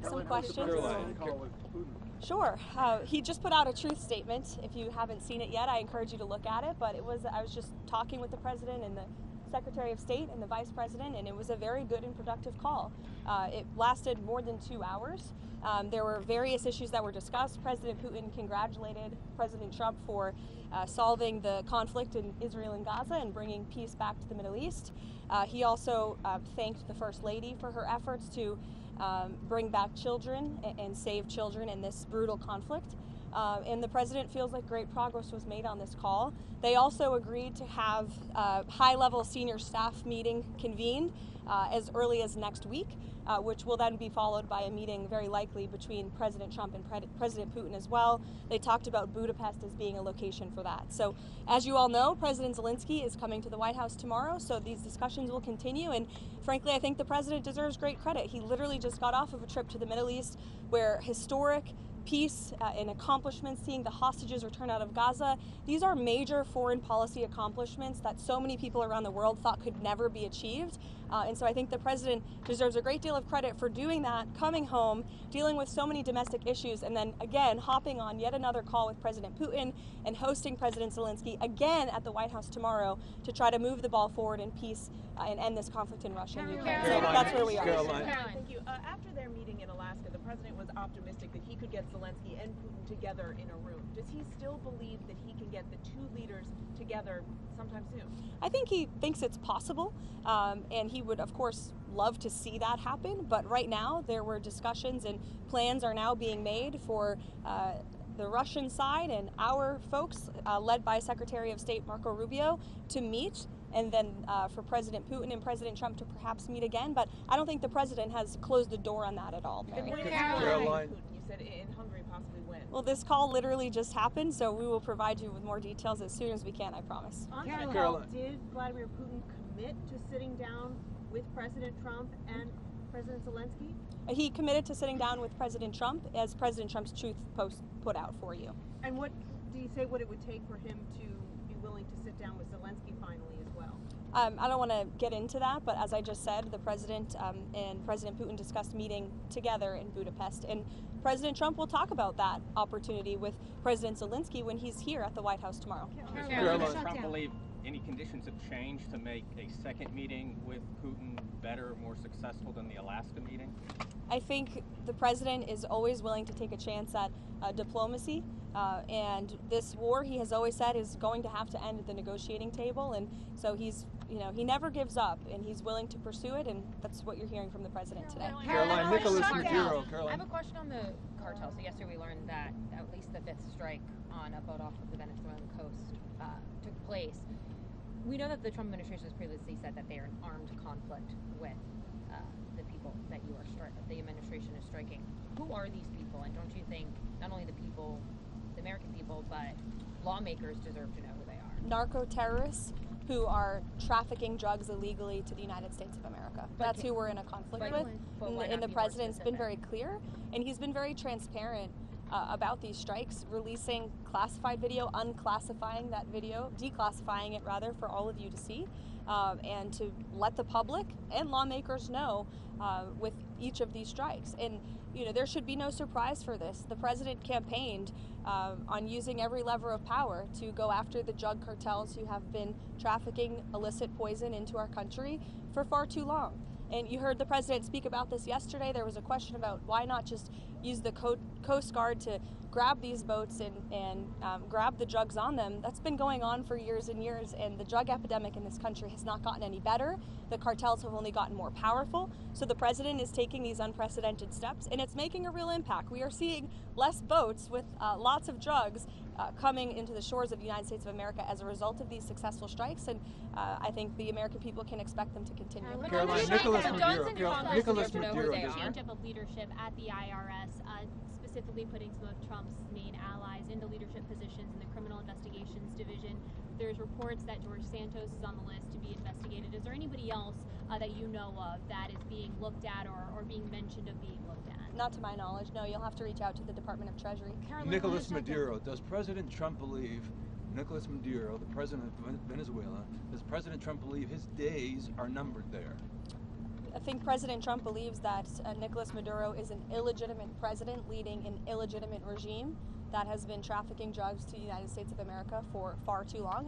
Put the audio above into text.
take some questions. Sure. He just put out a truth statement. If you haven't seen it yet, I encourage you to look at it. But I was just talking with the president and the Secretary of State and the Vice President, and it was a very good and productive call. It lasted more than 2 hours. There were various issues that were discussed. President Putin congratulated President Trump for solving the conflict in Israel and Gaza and bringing peace back to the Middle East. He also thanked the First Lady for her efforts to bring back children and save children in this brutal conflict. And the president feels like great progress was made on this call. They also agreed to have a high-level senior staff meeting convened as early as next week, which will then be followed by a meeting very likely between President Trump and President Putin as well. They talked about Budapest as being a location for that. So as you all know, President Zelensky is coming to the White House tomorrow, so these discussions will continue. And frankly, I think the president deserves great credit. He literally just got off of a trip to the Middle East where historic peace and accomplishments, seeing the hostages return out of Gaza. These are major foreign policy accomplishments that so many people around the world thought could never be achieved. And so I think the president deserves a great deal of credit for doing that, coming home, dealing with so many domestic issues, and then again hopping on yet another call with President Putin and hosting President Zelensky again at the White House tomorrow to try to move the ball forward in peace and end this conflict in Russia and Ukraine. So that's where we are. Caroline, thank you. After their meeting in Alaska, the president was optimistic that he could get Zelensky and Putin together in a room. Does he still believe that he can get the two leaders together sometime soon? I think he thinks it's possible, and he would, of course, love to see that happen. But right now, there were discussions and plans are now being made for the Russian side and our folks, led by Secretary of State Marco Rubio, to meet, and then for President Putin and President Trump to perhaps meet again. But I don't think the president has closed the door on that at all, Mary. Caroline, you said in Hungary, possibly when? Well, this call literally just happened, so we will provide you with more details as soon as we can, I promise. On that call, did Vladimir Putin commit to sitting down with President Trump and President Zelensky? He committed to sitting down with President Trump, as President Trump's truth post put out for you. And what do you say what it would take for him to be willing to sit down with Zelensky finally as well? I don't want to get into that, but as I just said, the president and President Putin discussed meeting together in Budapest, and President Trump will talk about that opportunity with President Zelensky when he's here at the White House tomorrow. Does Trump believe any conditions have changed to make a second meeting with Putin better, more successful than the Alaska meeting? I think the president is always willing to take a chance at diplomacy, and this war, he has always said, is going to have to end at the negotiating table, and so he's, he never gives up, and he's willing to pursue it, and that's what you're hearing from the president today. Caroline, Nicholas Maduro. I have a question on the cartel. So yesterday we learned that at least the 5th strike on a boat off of the Venezuelan coast took place. We know that the Trump administration has previously said that they are in armed conflict with the people that the administration is striking. Who are these people? And don't you think not only the people, the American people, but lawmakers deserve to know who they are? Narco terrorists who are trafficking drugs illegally to the United States of America. That's who we're in a conflict with. And the president's been very clear, and he's been very transparent about these strikes, releasing classified video, unclassifying that video, declassifying it rather for all of you to see, and to let the public and lawmakers know with each of these strikes. And there should be no surprise for this. The president campaigned on using every lever of power to go after the drug cartels who have been trafficking illicit poison into our country for far too long. And you heard the president speak about this yesterday. There was a question about why not just use the Coast Guard to grab these boats and grab the drugs on them. That's been going on for years and years, and the drug epidemic in this country has not gotten any better. The cartels have only gotten more powerful. So the president is taking these unprecedented steps, and it's making a real impact. We are seeing less boats with lots of drugs coming into the shores of the United States of America as a result of these successful strikes, and I think the American people can expect them to continue. Caroline, Nicholas Maduro. Change up of leadership at the IRS, specifically putting some of Trump's main allies into leadership positions in the Criminal Investigations Division. There's reports that George Santos is on the list to be investigated. Is there anybody else that you know of that is being looked at or being mentioned of being looked at? Not to my knowledge, no. You'll have to reach out to the Department of Treasury. Nicholas Maduro. Does President Trump believe, Nicholas Maduro, the president of Venezuela, does President Trump believe his days are numbered there? think President Trump believes that Nicolas Maduro is an illegitimate president leading an illegitimate regime that has been trafficking drugs to the United States of America for far too long.